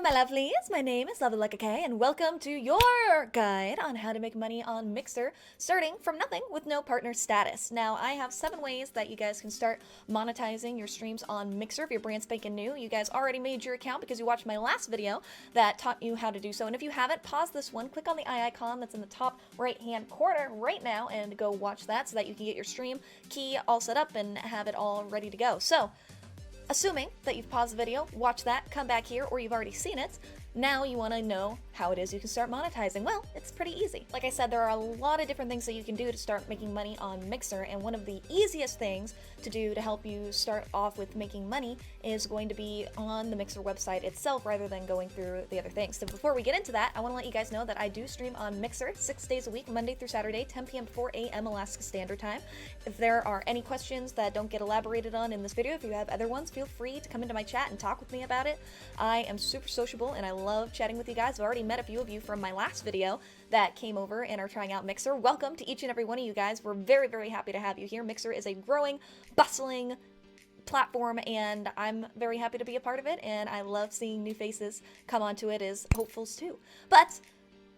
my lovelies, my name is Leckakay, and welcome to your guide on how to make money on Mixer, starting from nothing with no partner status. Now, I have 7 ways that you guys can start monetizing your streams on Mixer if you're brand spanking new. You guys already made your account because you watched my last video that taught you how to do so, and if you haven't, pause this one, click on the eye icon that's in the top right-hand corner right now, and go watch that so that you can get your stream key all set up and have it all ready to go. So, assuming that you've paused the video, watch that, come back here, or you've already seen it, now you want to know how it is you can start monetizing. Well, it's pretty easy. Like I said, there are a lot of different things that you can do to start making money on Mixer, and one of the easiest things to do to help you start off with making money is going to be on the Mixer website itself rather than going through the other things. So before we get into that, I want to let you guys know that I do stream on Mixer 6 days a week, Monday through Saturday, 10 p.m. to 4 a.m. Alaska Standard Time. If there are any questions that don't get elaborated on in this video, if you have other ones, feel free to come into my chat and talk with me about it. I am super sociable and I love chatting with you guys. I've already met a few of you from my last video that came over and are trying out Mixer. Welcome to each and every one of you guys. We're very, very happy to have you here. Mixer is a growing, bustling platform, and I'm very happy to be a part of it, and I love seeing new faces come onto it as hopefuls too. But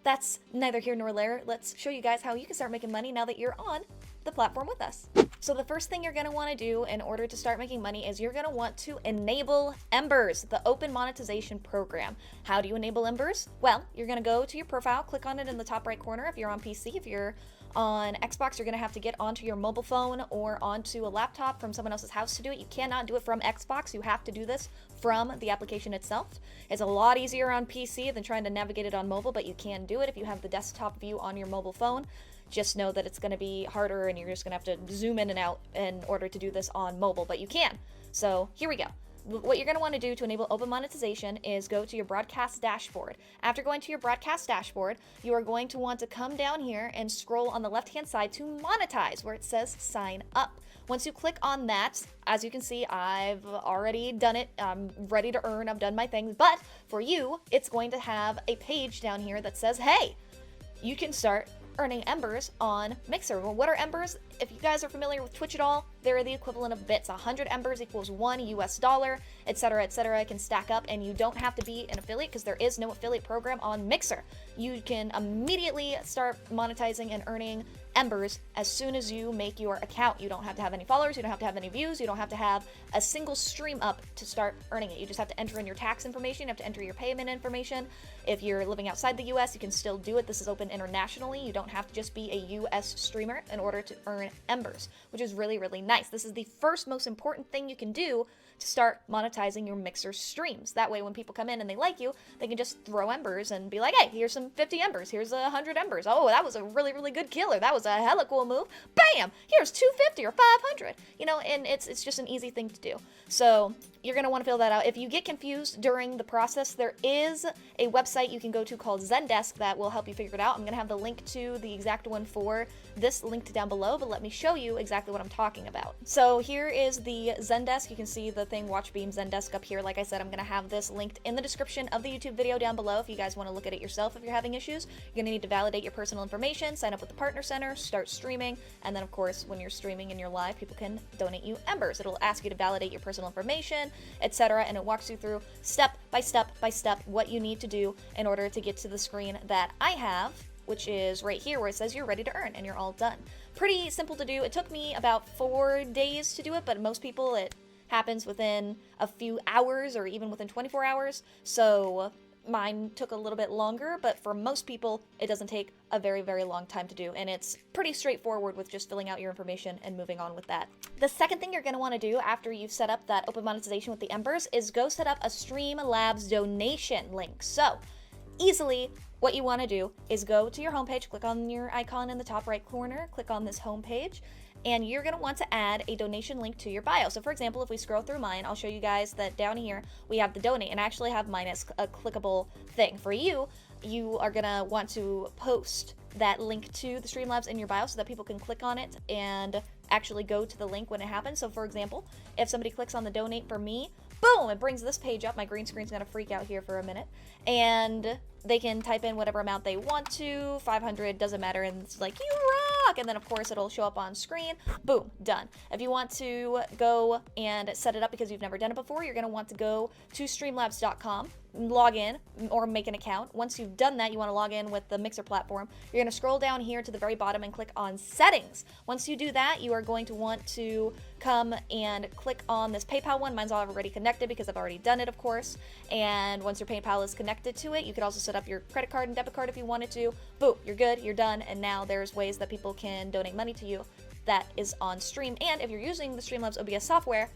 that's neither here nor there. Let's show you guys how you can start making money now that you're on the platform with us. So the first thing you're going to want to do in order to start making money is you're going to want to enable EMBERS, the Open Monetization Program. How do you enable EMBERS? Well, you're going to go to your profile, click on it in the top right corner if you're on PC. If you're on Xbox, you're going to have to get onto your mobile phone or onto a laptop from someone else's house to do it. You cannot do it from Xbox. You have to do this from the application itself. It's a lot easier on PC than trying to navigate it on mobile, but you can do it if you have the desktop view on your mobile phone. Just know that it's going to be harder and you're just going to have to zoom in and out in order to do this on mobile, but you can. So here we go. What you're going to want to do to enable open monetization is go to your broadcast dashboard. After going to your broadcast dashboard, you are going to want to come down here and scroll on the left-hand side to monetize, where it says sign up. Once you click on that, as you can see, I've already done it. I'm ready to earn. I've done my thing. But for you, it's going to have a page down here that says, hey, you can start earning EMBERS on Mixer. Well, what are EMBERS? If you guys are familiar with Twitch at all, they're the equivalent of bits. 100 EMBERS equals $1 US, etc., etc. It can stack up, and you don't have to be an affiliate because there is no affiliate program on Mixer. You can immediately start monetizing and earning EMBERS as soon as you make your account. You don't have to have any followers, you don't have to have any views, you don't have to have a single stream up to start earning it. You just have to enter in your tax information, you have to enter your payment information. If you're living outside the US, you can still do it. This is open internationally. You don't have to just be a US streamer in order to earn EMBERS, which is really, really nice. This is the first most important thing you can do to start monetizing your Mixer streams. That way when people come in and they like you, they can just throw EMBERS and be like, hey, here's some 50 EMBERS, here's 100 EMBERS. Oh, that was a really, really good killer. That was a hella cool move. Bam! Here's 250 or 500. You know, and it's just an easy thing to do. So you're going to want to fill that out. If you get confused during the process, there is a website you can go to called ZENDESK that will help you figure it out. I'm going to have the link to the exact one for this linked down below, but let me show you exactly what I'm talking about. So here is the ZENDESK. You can see the thing Watchbeam ZENDESK up here. Like I said, I'm going to have this linked in the description of the YouTube video down below if you guys want to look at it yourself if you're having issues. You're going to need to validate your personal information, sign up with the partner center, start streaming, and then of course when you're streaming and you're live, people can donate you EMBERS. It'll ask you to validate your personal information, etc., and it walks you through step by step by step what you need to do in order to get to the screen that I have, which is right here where it says you're ready to earn and you're all done. Pretty simple to do. It took me about 4 days to do it, but most people it happens within a few hours or even within 24 hours. So mine took a little bit longer, but for most people, it doesn't take a very, very long time to do. And it's pretty straightforward with just filling out your information and moving on with that. The second thing you're going to want to do after you've set up that open monetization with the EMBERS is go set up a STREAMLABS donation link. So easily, what you want to do is go to your homepage, click on your icon in the top right corner, click on this homepage, and you're going to want to add a donation link to your bio. So for example, if we scroll through mine, I'll show you guys that down here we have the donate, and I actually have mine as a clickable thing. For you, you are going to want to post that link to the Streamlabs in your bio so that people can click on it and actually go to the link when it happens. So for example, if somebody clicks on the donate for me, boom, it brings this page up. My green screen's gonna freak out here for a minute. And they can type in whatever amount they want to, 500, doesn't matter, and it's like, you talk, and then of course it'll show up on screen. Boom, done. If you want to go and set it up because you've never done it before, you're going to want to go to streamlabs.com, log in or make an account. Once you've done that, you want to log in with the Mixer platform. You're going to scroll down here to the very bottom and click on settings. Once you do that, you are going to want to come and click on this PayPal one. Mine's already connected because I've already done it, of course. And once your PayPal is connected to it, you could also set up your credit card and debit card if you wanted to. Boom, you're good, you're done. And now there's ways that people can donate money to you that is on stream. And if you're using the Streamlabs OBS software,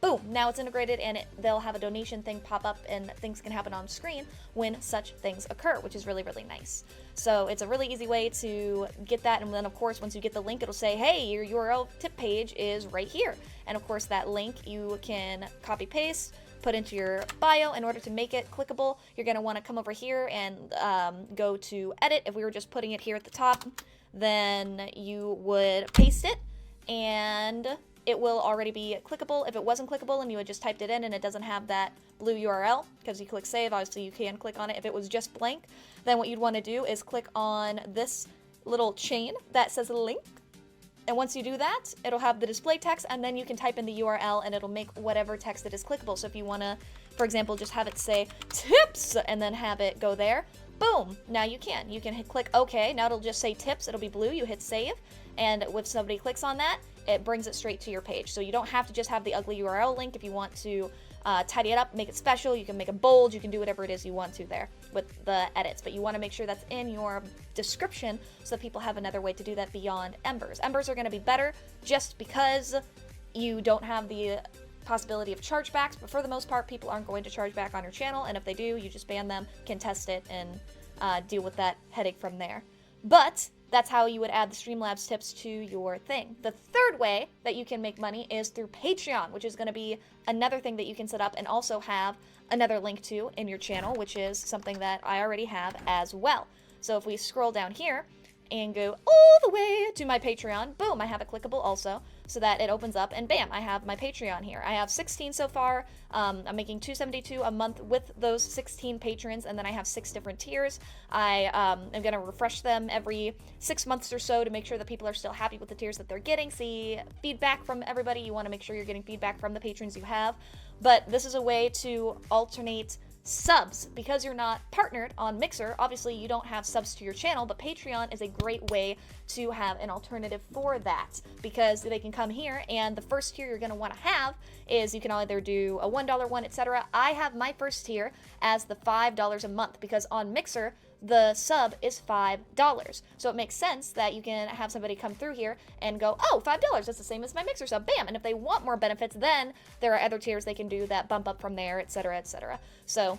boom, now it's integrated, and they'll have a donation thing pop up, and things can happen on screen when such things occur, which is really, really nice. So it's a really easy way to get that, and then of course once you get the link, it'll say, hey, your URL tip page is right here. And of course that link you can copy paste, put into your bio. In order to make it clickable, you're going to want to come over here and go to edit. If we were just putting it here at the top, then you would paste it, and it will already be clickable. If it wasn't clickable and you had just typed it in and it doesn't have that blue URL, because you click save, obviously you can click on it. If it was just blank, then what you'd want to do is click on this little chain that says link. And once you do that, it'll have the display text, and then you can type in the URL and it'll make whatever text that is clickable. So if you want to, for example, just have it say tips and then have it go there, boom, now you can click OK. Now it'll just say tips, it'll be blue, you hit save, and if somebody clicks on that, it brings it straight to your page. So you don't have to just have the ugly URL link. If you want to tidy it up, make it special, you can make it bold, you can do whatever it is you want to there with the edits, but you want to make sure that's in your description so that people have another way to do that beyond Embers. Embers are going to be better just because you don't have the possibility of chargebacks, but for the most part, people aren't going to charge back on your channel, and if they do, you just ban them, can test it, and deal with that headache from there. But that's how you would add the Streamlabs tips to your thing. The third way that you can make money is through Patreon, which is going to be another thing that you can set up and also have another link to in your channel, which is something that I already have as well. So if we scroll down here and go all the way to my Patreon, boom, I have it clickable also, so that it opens up, and bam, I have my Patreon here. I have 16 so far. I'm making $2.72 a month with those 16 patrons, and then I have 6 different tiers. I am going to refresh them every 6 months or so to make sure that people are still happy with the tiers that they're getting, see feedback from everybody. You want to make sure you're getting feedback from the patrons you have, but this is a way to alternate subs. Because you're not partnered on Mixer, obviously you don't have subs to your channel, but Patreon is a great way to have an alternative for that, because they can come here, and the first tier you're going to want to have is you can either do a $1 one, etc. I have my first tier as the $5 a month, because on Mixer the sub is $5. So it makes sense that you can have somebody come through here and go, oh, $5, that's the same as my Mixer sub, bam. And if they want more benefits, then there are other tiers they can do that bump up from there, etc., etc. So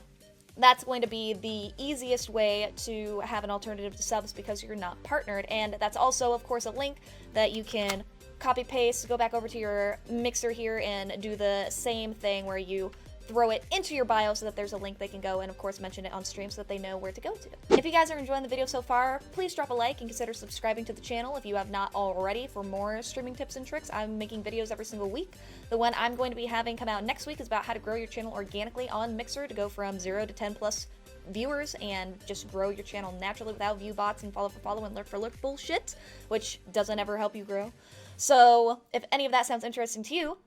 that's going to be the easiest way to have an alternative to subs because you're not partnered. And that's also, of course, a link that you can copy paste, go back over to your Mixer here and do the same thing where you throw it into your bio so that there's a link they can go and of course mention it on stream so that they know where to go to. If you guys are enjoying the video so far, please drop a like and consider subscribing to the channel if you have not already for more streaming tips and tricks. I'm making videos every single week. The one I'm going to be having come out next week is about how to grow your channel organically on Mixer to go from 0 to 10 plus viewers and just grow your channel naturally without view bots and follow for follow and lurk for lurk bullshit, which doesn't ever help you grow. So if any of that sounds interesting to you,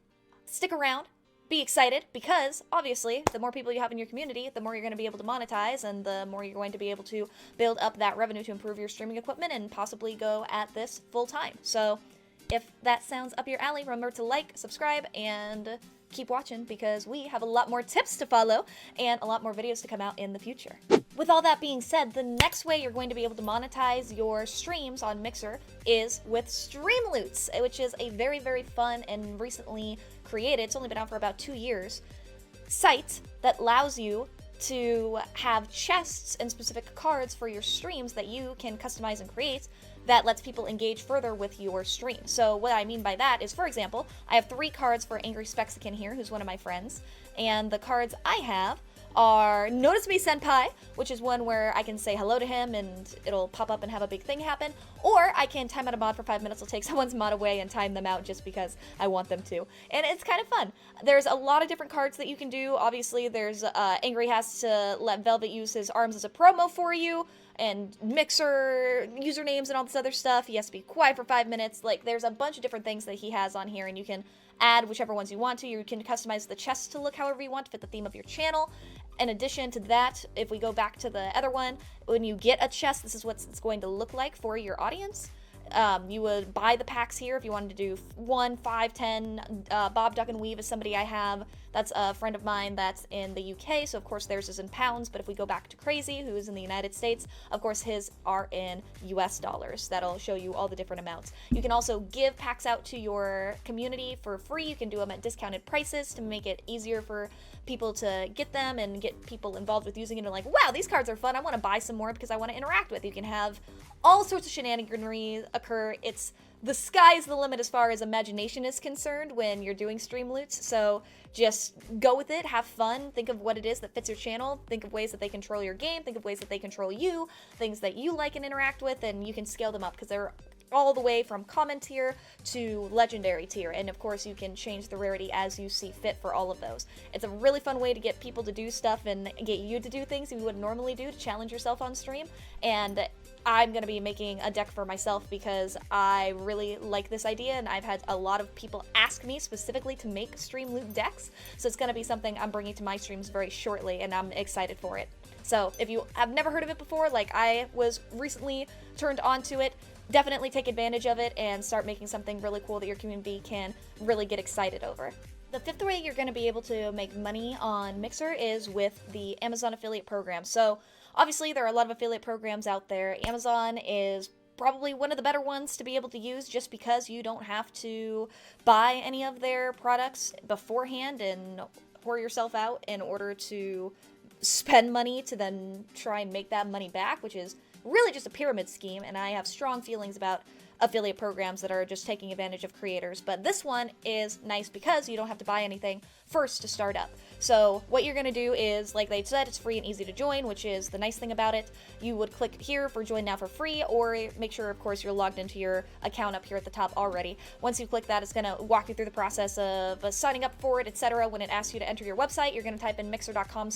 stick around. Be excited, because obviously the more people you have in your community, the more you're going to be able to monetize, and the more you're going to be able to build up that revenue to improve your streaming equipment and possibly go at this full time. So if that sounds up your alley, remember to like, subscribe, and keep watching, because we have a lot more tips to follow and a lot more videos to come out in the future. With all that being said, the next way you're going to be able to monetize your streams on Mixer is with STREAMLOOTS, which is a very, very fun and recently created, it's only been out for about 2 years, site that allows you to have chests and specific cards for your streams that you can customize and create that lets people engage further with your stream. So what I mean by that is, for example, I have 3 cards for Angry Spexican here, who's one of my friends, and the cards I have are Notice Me Senpai, which is one where I can say hello to him and it'll pop up and have a big thing happen, or I can time out a mod for 5 minutes. I'll take someone's mod away and time them out just because I want them to, and it's kind of fun. There's a lot of different cards that you can do. Obviously, there's Angry has to let Velvet use his arms as a promo for you, and Mixer usernames and all this other stuff. He has to be quiet for 5 minutes. Like, there's a bunch of different things that he has on here, and you can add whichever ones you want to. You can customize the chest to look however you want to fit the theme of your channel. In addition to that, if we go back to the other one, when you get a chest, this is what it's going to look like for your audience. You would buy the packs here if you wanted to do 1, 5, 10. Bob Duck and Weave is somebody I have. That's a friend of mine that's in the UK, so of course theirs is in pounds, but if we go back to Crazy, who is in the United States, of course his are in US dollars. That'll show you all the different amounts. You can also give packs out to your community for free. You can do them at discounted prices to make it easier for people to get them and get people involved with using it and like, wow, these cards are fun. I want to buy some more because I want to interact with. You can have all sorts of shenaniganry occur. The sky's the limit as far as imagination is concerned when you're doing StreamLoots, so just go with it, have fun, think of what it is that fits your channel, think of ways that they control your game, think of ways that they control you, things that you like and interact with, and you can scale them up because they're all the way from common tier to legendary tier, and of course you can change the rarity as you see fit for all of those. It's a really fun way to get people to do stuff and get you to do things you wouldn't normally do to challenge yourself on stream, and I'm going to be making a deck for myself because I really like this idea, and I've had a lot of people ask me specifically to make StreamLoot decks, so it's going to be something I'm bringing to my streams very shortly, and I'm excited for it. So if you have never heard of it before, like I was recently turned onto it, definitely take advantage of it and start making something really cool that your community can really get excited over. The fifth way you're going to be able to make money on Mixer is with the Amazon affiliate program. So obviously there are a lot of affiliate programs out there. Amazon is probably one of the better ones to be able to use just because you don't have to buy any of their products beforehand and whore yourself out in order to spend money to then try and make that money back, which is really just a pyramid scheme, and I have strong feelings about affiliate programs that are just taking advantage of creators. But this one is nice because you don't have to buy anything first to start up. So what you're going to do is, like they said, it's free and easy to join, which is the nice thing about it. You would click here for join now for free, or make sure, of course, you're logged into your account up here at the top already. Once you click that, it's going to walk you through the process of signing up for it, etc. When it asks you to enter your website, you're going to type in mixer.com/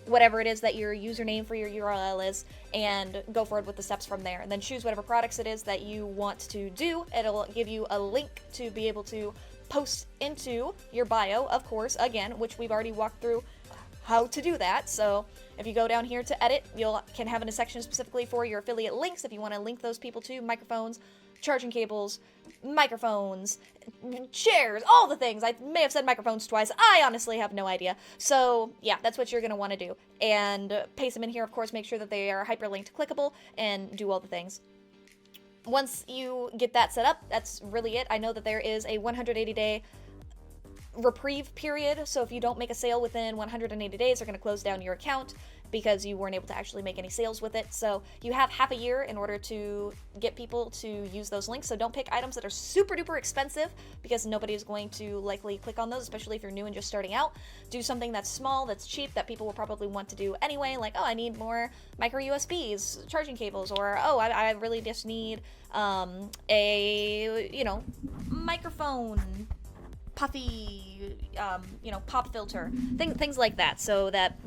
whatever it is that your username for your URL is, and go forward with the steps from there, and then choose whatever products it is that you want to do. It'll give you a link to be able to post into your bio, of course, again, which we've already walked through how to do that. So if you go down here to edit, you can have a section specifically for your affiliate links if you want to link those people to microphones, charging cables, microphones, chairs, all the things. I may have said microphones twice. I honestly have no idea. So yeah, that's what you're going to want to do. And paste them in here, of course, make sure that they are hyperlinked clickable, and do all the things. Once you get that set up, that's really it. I know that there is a 180-day reprieve period, so if you don't make a sale within 180 days, they're going to close down your account because you weren't able to actually make any sales with it. So you have half a year in order to get people to use those links. So don't pick items that are super duper expensive because nobody is going to likely click on those, especially if you're new and just starting out. Do something that's small, that's cheap, that people will probably want to do anyway, like, oh, I need more micro USBs, charging cables, or oh, I really just need a, microphone, puffy, pop filter, things like that, so that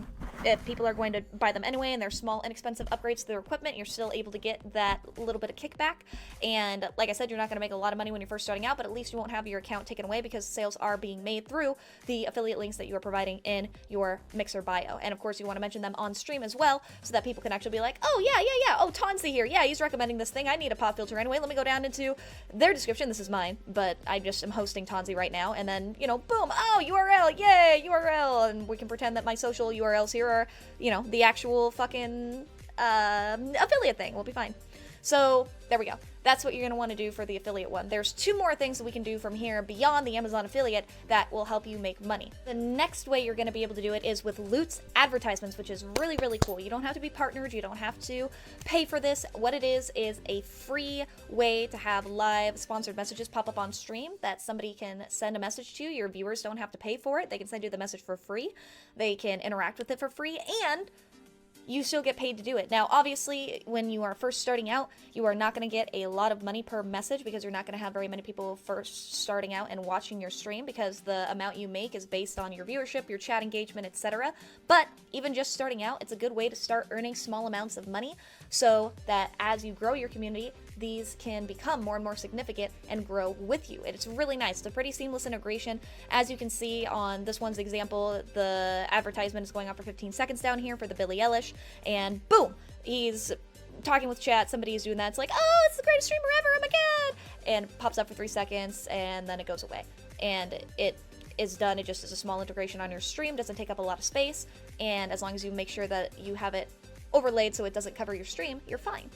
if people are going to buy them anyway and they're small, inexpensive upgrades to their equipment, you're still able to get that little bit of kickback. And like I said, you're not going to make a lot of money when you're first starting out, but at least you won't have your account taken away because sales are being made through the affiliate links that you are providing in your Mixer bio. And of course, you want to mention them on stream as well so that people can actually be like, oh, yeah, oh, Tonzi here. Yeah, he's recommending this thing. I need a pop filter anyway. Let me go down into their description. This is mine, but I just am hosting Tonzi right now. And then, boom, oh, URL, yay, URL. And we can pretend that my social URLs here are, the actual fucking affiliate thing. We'll be fine. So there we go. That's what you're going to want to do for the affiliate one. There's 2 more things that we can do from here beyond the Amazon affiliate that will help you make money. The next way you're going to be able to do it is with Loots advertisements, which is really, really cool. You don't have to be partnered. You don't have to pay for this. What it is a free way to have live sponsored messages pop up on stream that somebody can send a message to. Your viewers don't have to pay for it. They can send you the message for free. They can interact with it for free, and you still get paid to do it. Now, obviously, when you are first starting out, you are not going to get a lot of money per message because you're not going to have very many people first starting out and watching your stream, because the amount you make is based on your viewership, your chat engagement, etc. But even just starting out, it's a good way to start earning small amounts of money so that as you grow your community, these can become more and more significant and grow with you. It's really nice. It's a pretty seamless integration. As you can see on this one's example, the advertisement is going on for 15 seconds down here for the Billie Eilish, and boom, he's talking with chat, somebody is doing that, it's like, oh, it's the greatest streamer ever, oh my god, and pops up for 3 seconds, and then it goes away. And it is done, it just is a small integration on your stream, doesn't take up a lot of space, and as long as you make sure that you have it overlaid so it doesn't cover your stream, you're fine.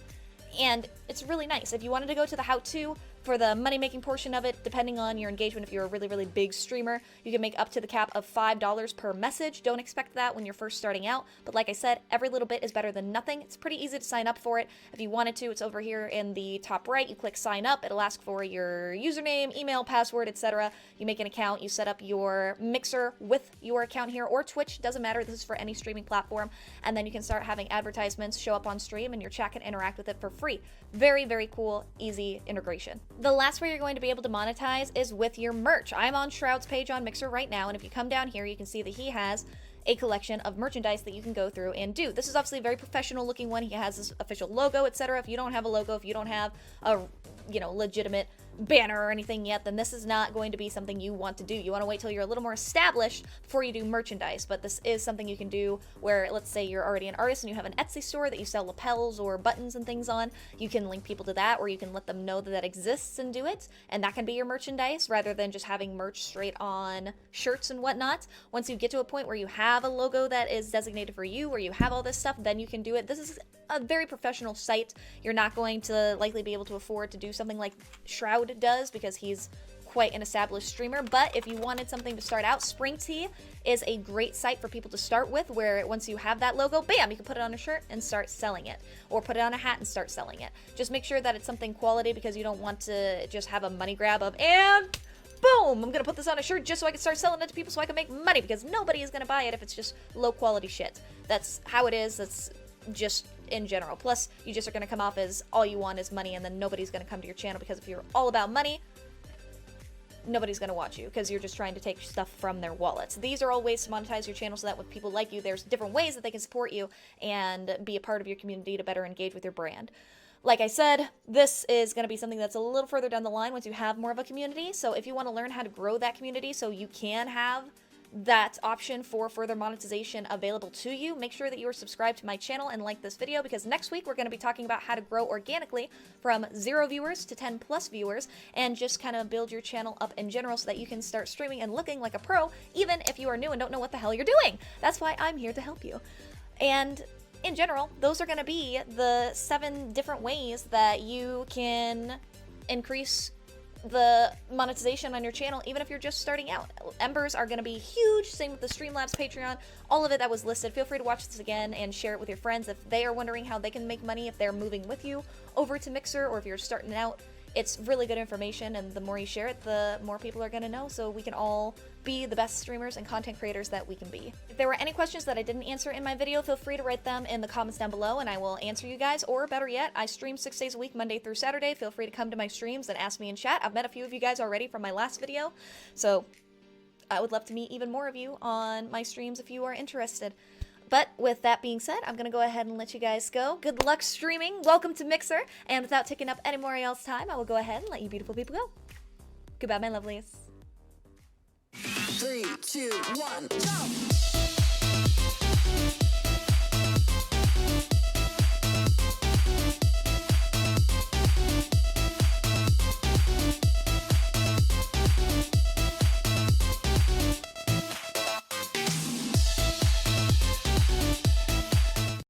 And it's really nice. If you wanted to go to the how-to for the money-making portion of it, depending on your engagement, if you're a really, really big streamer, you can make up to the cap of $5 per message. Don't expect that when you're first starting out, but like I said, every little bit is better than nothing. It's pretty easy to sign up for it. If you wanted to, it's over here in the top right. You click sign up. It'll ask for your username, email, password, etc. You make an account. You set up your Mixer with your account here, or Twitch. Doesn't matter. This is for any streaming platform. And then you can start having advertisements show up on stream, and your chat can interact with it for free. Very, very cool, easy integration. The last way you're going to be able to monetize is with your merch. I'm on Shroud's page on Mixer right now, and if you come down here, you can see that he has a collection of merchandise that you can go through and do. This is obviously a very professional looking one. He has his official logo, etc. If you don't have a logo, if you don't have a, legitimate banner or anything yet, then this is not going to be something you want to do. You want to wait till you're a little more established before you do merchandise, but this is something you can do where, let's say you're already an artist and you have an Etsy store that you sell lapels or buttons and things on. You can link people to that, or you can let them know that that exists and do it, and that can be your merchandise rather than just having merch straight on shirts and whatnot. Once you get to a point where you have a logo that is designated for you, where you have all this stuff, then you can do it. This is a very professional site. You're not going to likely be able to afford to do something like Shroud does because he's quite an established streamer, but if you wanted something to start out, Spring Tea is a great site for people to start with, where once you have that logo, bam, you can put it on a shirt and start selling it, or put it on a hat and start selling it. Just make sure that it's something quality, because you don't want to just have a money grab of, and boom, I'm gonna put this on a shirt just so I can start selling it to people so I can make money, because nobody is gonna buy it if it's just low quality shit. That's how it is. That's just in general. Plus, you just are going to come off as all you want is money, and then nobody's going to come to your channel, because if you're all about money, nobody's going to watch you because you're just trying to take stuff from their wallets. These are all ways to monetize your channel so that with people like you, there's different ways that they can support you and be a part of your community to better engage with your brand. Like I said, this is going to be something that's a little further down the line once you have more of a community. So if you want to learn how to grow that community so you can have that option for further monetization available to you, make sure that you are subscribed to my channel and like this video, because next week we're going to be talking about how to grow organically from 0 viewers to 10 plus viewers, and just kind of build your channel up in general so that you can start streaming and looking like a pro, even if you are new and don't know what the hell you're doing. That's why I'm here to help you. And in general, those are going to be the 7 different ways that you can increase the monetization on your channel, even if you're just starting out. Embers are going to be huge. Same with the Streamlabs Patreon. All of it that was listed. Feel free to watch this again and share it with your friends if they are wondering how they can make money if they're moving with you over to Mixer, or if you're starting out. It's really good information, and the more you share it, the more people are going to know, so we can all be the best streamers and content creators that we can be. If there were any questions that I didn't answer in my video, feel free to write them in the comments down below and I will answer you guys. Or better yet, I stream 6 days a week, Monday through Saturday. Feel free to come to my streams and ask me in chat. I've met a few of you guys already from my last video, so I would love to meet even more of you on my streams if you are interested. But with that being said, I'm going to go ahead and let you guys go. Good luck streaming. Welcome to Mixer. And without taking up any more y'all's time, I will go ahead and let you beautiful people go. Goodbye, my lovelies. 3, 2, 1, go!